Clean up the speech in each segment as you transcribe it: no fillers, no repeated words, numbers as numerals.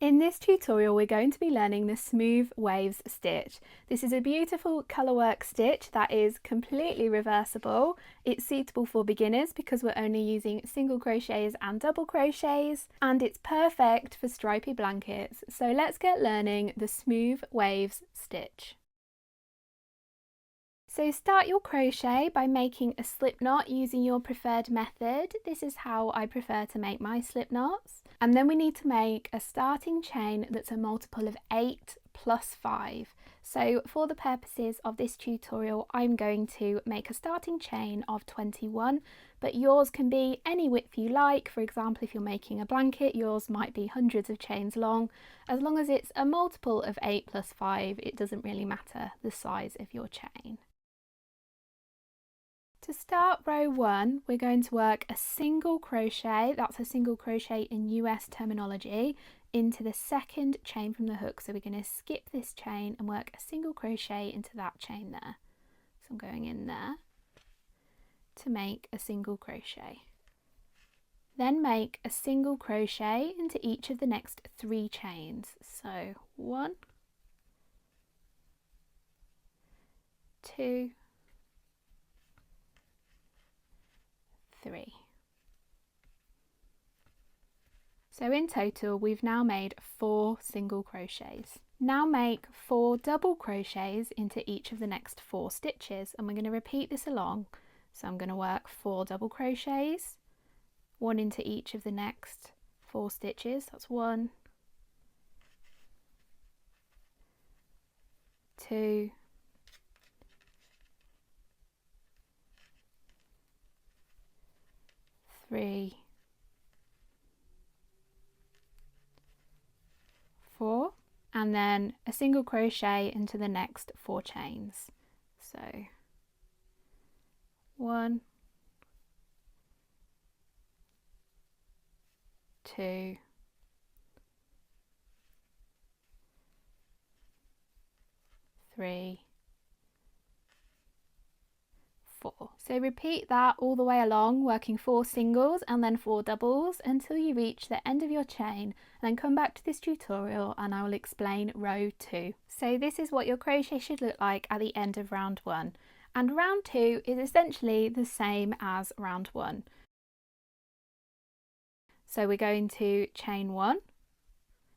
In this tutorial we're going to be learning the Smooth Waves stitch. This is a beautiful colourwork stitch that is completely reversible. It's suitable for beginners because we're only using single crochets and double crochets, and it's perfect for stripy blankets. So let's get learning the Smooth Waves stitch. So start your crochet by making a slip knot using your preferred method. This is how I prefer to make my slip knots. And then we need to make a starting chain that's a multiple of 8 plus 5. So for the purposes of this tutorial, I'm going to make a starting chain of 21, but yours can be any width you like. For example, if you're making a blanket, yours might be hundreds of chains long. As long as it's a multiple of 8 plus 5, it doesn't really matter the size of your chain. To start row 1, we're going to work a single crochet, that's a single crochet in US terminology, into the second chain from the hook. So we're going to skip this chain and work a single crochet into that chain there. So I'm going in there to make a single crochet. Then make a single crochet into each of the next 3 chains. So 1, 2, 3. So in total we've now made 4 single crochets. Now make 4 double crochets into each of the next 4 stitches, and we're going to repeat this along. So I'm going to work 4 double crochets, 1 into each of the next 4 stitches. That's 1, 2, 3, 4, and then a single crochet into the next 4 chains. So 1, 2, 3, 4. So repeat that all the way along, working 4 singles and then 4 doubles until you reach the end of your chain, and then come back to this tutorial and I will explain row 2. So this is what your crochet should look like at the end of round 1, and round 2 is essentially the same as round 1. So we're going to chain 1,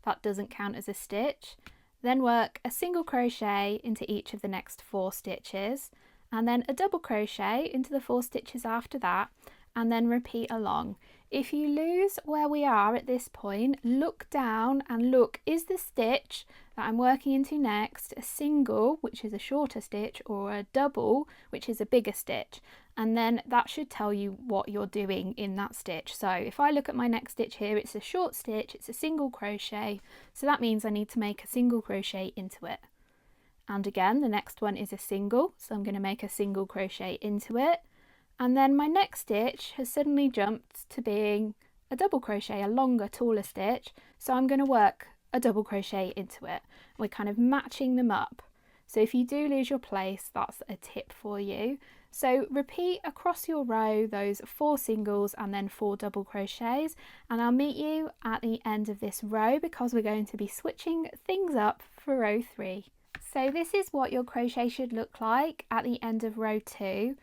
that doesn't count as a stitch, then work a single crochet into each of the next 4 stitches, and then a double crochet into the 4 stitches after that, and then repeat along. If you lose where we are at this point, look down and look, is the stitch that I'm working into next a single, which is a shorter stitch, or a double, which is a bigger stitch? And then that should tell you what you're doing in that stitch. So if I look at my next stitch here, it's a short stitch, it's a single crochet, so that means I need to make a single crochet into it. And again, the next one is a single, so I'm going to make a single crochet into it, and then my next stitch has suddenly jumped to being a double crochet, a longer, taller stitch, so I'm going to work a double crochet into it. We're kind of matching them up. So if you do lose your place, that's a tip for you. So repeat across your row those 4 singles and then 4 double crochets, and I'll meet you at the end of this row because we're going to be switching things up for row 3. So this is what your crochet should look like at the end of row 2,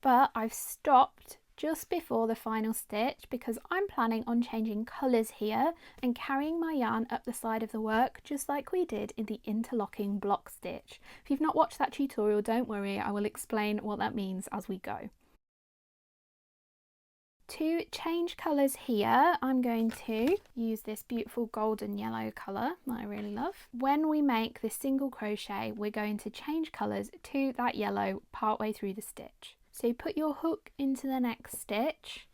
but I've stopped just before the final stitch because I'm planning on changing colours here and carrying my yarn up the side of the work just like we did in the interlocking block stitch. If you've not watched that tutorial, don't worry, I will explain what that means as we go. To change colours here, I'm going to use this beautiful golden yellow colour that I really love. When we make this single crochet, we're going to change colours to that yellow partway through the stitch. So put your hook into the next stitch,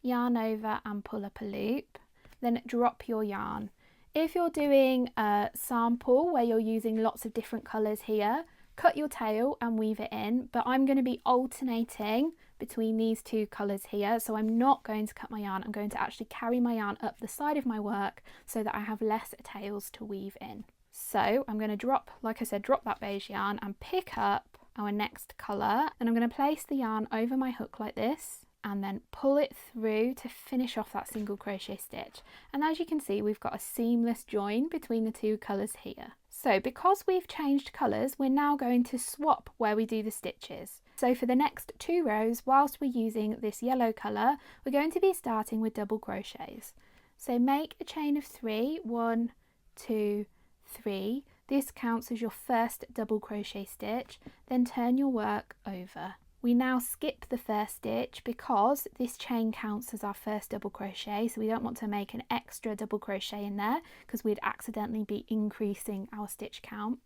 yarn over and pull up a loop, then drop your yarn. If you're doing a sample where you're using lots of different colours here, cut your tail and weave it in, but I'm going to be alternating between these 2 colours here, so I'm not going to cut my yarn, I'm going to actually carry my yarn up the side of my work so that I have less tails to weave in. So I'm going to drop, like I said, drop that beige yarn and pick up our next colour, and I'm going to place the yarn over my hook like this and then pull it through to finish off that single crochet stitch. And as you can see, we've got a seamless join between the two colours here. So because we've changed colours, we're now going to swap where we do the stitches. So for the next 2 rows, whilst we're using this yellow colour, we're going to be starting with double crochets. So make a chain of 3, 1, 2, 3. This counts as your first double crochet stitch, then turn your work over. We now skip the first stitch because this chain counts as our first double crochet, so we don't want to make an extra double crochet in there because we'd accidentally be increasing our stitch count.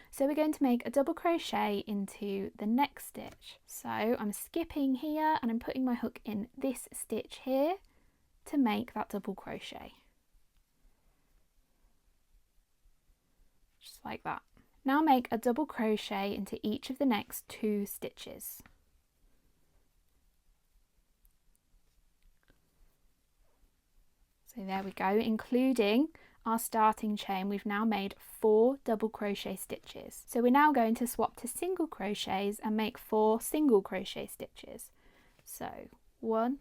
So we're going to make a double crochet into the next stitch. So I'm skipping here and I'm putting my hook in this stitch here to make that double crochet. Just like that. Now make a double crochet into each of the next 2 stitches. So there we go, including our starting chain, we've now made 4 double crochet stitches. So we're now going to swap to single crochets and make 4 single crochet stitches. So 1,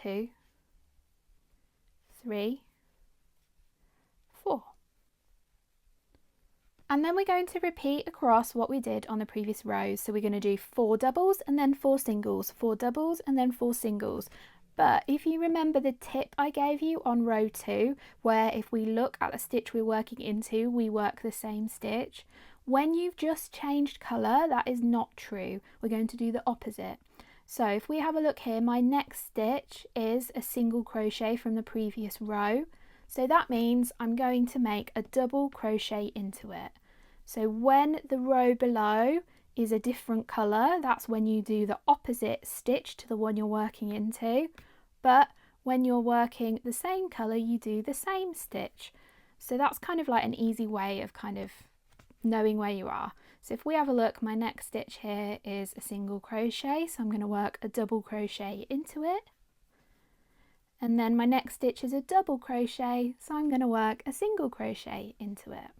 2, 3, 4. And then we're going to repeat across what we did on the previous rows. So we're going to do 4 doubles and then 4 singles, 4 doubles and then 4 singles. But if you remember the tip I gave you on row 2, where if we look at the stitch we're working into, we work the same stitch, when you've just changed colour, that is not true. We're going to do the opposite. So if we have a look here, my next stitch is a single crochet from the previous row. So that means I'm going to make a double crochet into it. So when the row below is a different colour, that's when you do the opposite stitch to the one you're working into, but when you're working the same colour you do the same stitch. So that's kind of like an easy way of kind of knowing where you are. So if we have a look, my next stitch here is a single crochet, so I'm going to work a double crochet into it, and then my next stitch is a double crochet, so I'm going to work a single crochet into it.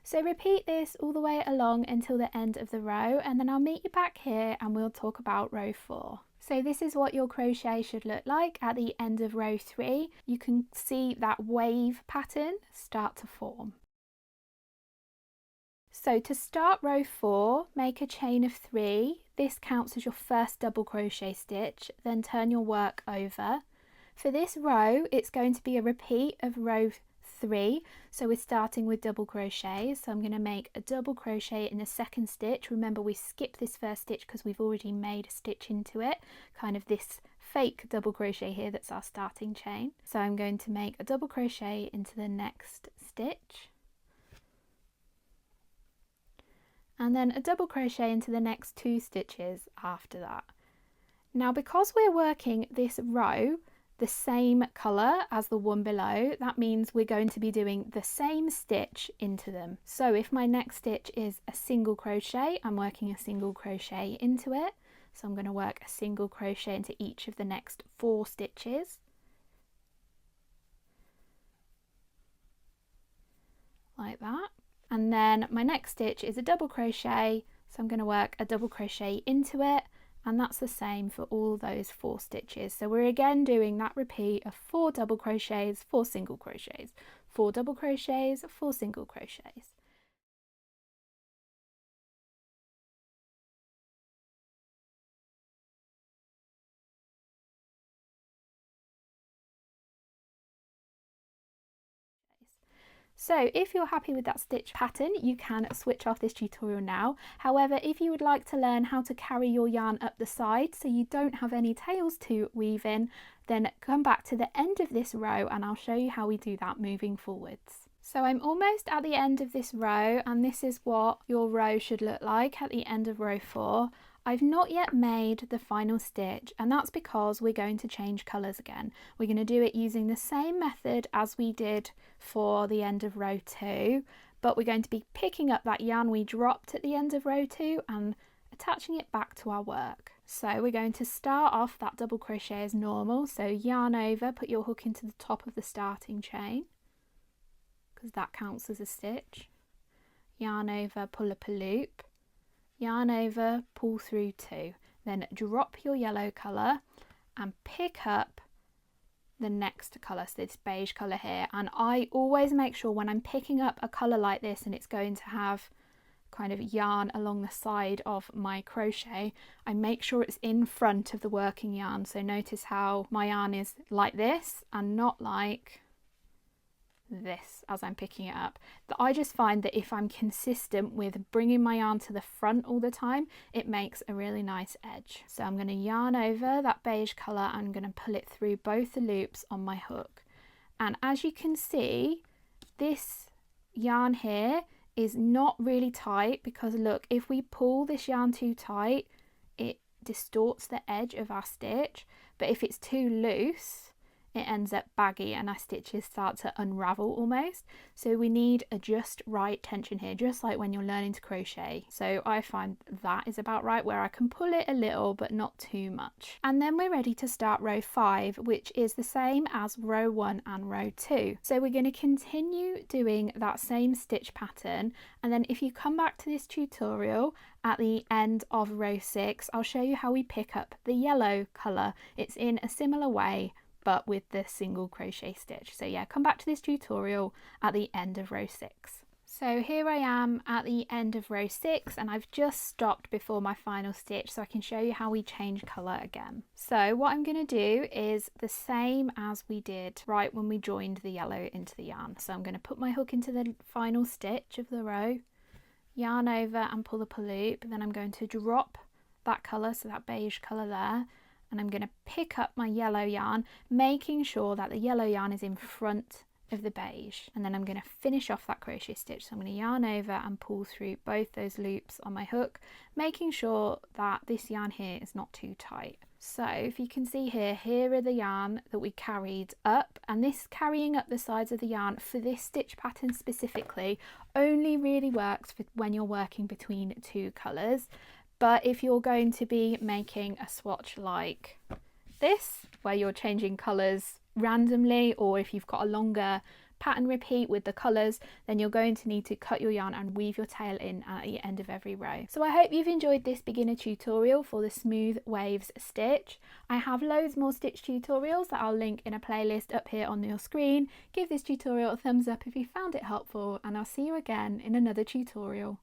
So repeat this all the way along until the end of the row, and then I'll meet you back here and we'll talk about row 4. So this is what your crochet should look like at the end of row 3. You can see that wave pattern start to form. So to start row 4, make a chain of 3. This counts as your first double crochet stitch, then turn your work over. For this row, it's going to be a repeat of row 3, so we're starting with double crochets. So I'm going to make a double crochet in the second stitch. Remember, we skip this first stitch because we've already made a stitch into it, kind of this fake double crochet here that's our starting chain. So I'm going to make a double crochet into the next stitch, and then a double crochet into the next 2 stitches after that. Now because we're working this row the same colour as the one below, that means we're going to be doing the same stitch into them. So if my next stitch is a single crochet, I'm working a single crochet into it. So I'm going to work a single crochet into each of the next 4 stitches. Like that. And then my next stitch is a double crochet, so I'm going to work a double crochet into it. And that's the same for all those 4 stitches. So we're again doing that repeat of 4 double crochets, 4 single crochets, 4 double crochets, 4 single crochets. So if you're happy with that stitch pattern, you can switch off this tutorial now. However, if you would like to learn how to carry your yarn up the side so you don't have any tails to weave in, then come back to the end of this row and I'll show you how we do that moving forwards. So I'm almost at the end of this row, and this is what your row should look like at the end of row 4. I've not yet made the final stitch, and that's because we're going to change colours again. We're going to do it using the same method as we did for the end of row 2, but we're going to be picking up that yarn we dropped at the end of row 2 and attaching it back to our work. So we're going to start off that double crochet as normal, so yarn over, put your hook into the top of the starting chain, because that counts as a stitch. Yarn over, pull up a loop, yarn over, pull through 2, then drop your yellow colour and pick up the next colour, so this beige colour here. And I always make sure when I'm picking up a colour like this and it's going to have kind of yarn along the side of my crochet, I make sure it's in front of the working yarn. So notice how my yarn is like this and not like this as I'm picking it up. But I just find that if I'm consistent with bringing my yarn to the front all the time, it makes a really nice edge. So I'm going to yarn over that beige colour, I'm going to pull it through both the loops on my hook. And as you can see, this yarn here is not really tight, because look, if we pull this yarn too tight, it distorts the edge of our stitch, but if it's too loose, it ends up baggy and our stitches start to unravel almost. So we need a just right tension here, just like when you're learning to crochet. So I find that is about right, where I can pull it a little but not too much. And then we're ready to start row 5, which is the same as row 1 and row 2. So we're going to continue doing that same stitch pattern, and then if you come back to this tutorial at the end of row 6, I'll show you how we pick up the yellow colour. It's in a similar way but with the single crochet stitch. So yeah, come back to this tutorial at the end of row 6. So here I am at the end of row 6, and I've just stopped before my final stitch so I can show you how we change colour again. So what I'm going to do is the same as we did right when we joined the yellow into the yarn. So I'm going to put my hook into the final stitch of the row, yarn over and pull up a loop, and then I'm going to drop that colour, so that beige colour there, and I'm going to pick up my yellow yarn, making sure that the yellow yarn is in front of the beige, and then I'm going to finish off that crochet stitch. So I'm going to yarn over and pull through both those loops on my hook, making sure that this yarn here is not too tight. So if you can see here, here are the yarn that we carried up, and this carrying up the sides of the yarn for this stitch pattern specifically only really works for when you're working between two colours. But if you're going to be making a swatch like this, where you're changing colours randomly, or if you've got a longer pattern repeat with the colours, then you're going to need to cut your yarn and weave your tail in at the end of every row. So I hope you've enjoyed this beginner tutorial for the smooth waves stitch. I have loads more stitch tutorials that I'll link in a playlist up here on your screen. Give this tutorial a thumbs up if you found it helpful, and I'll see you again in another tutorial.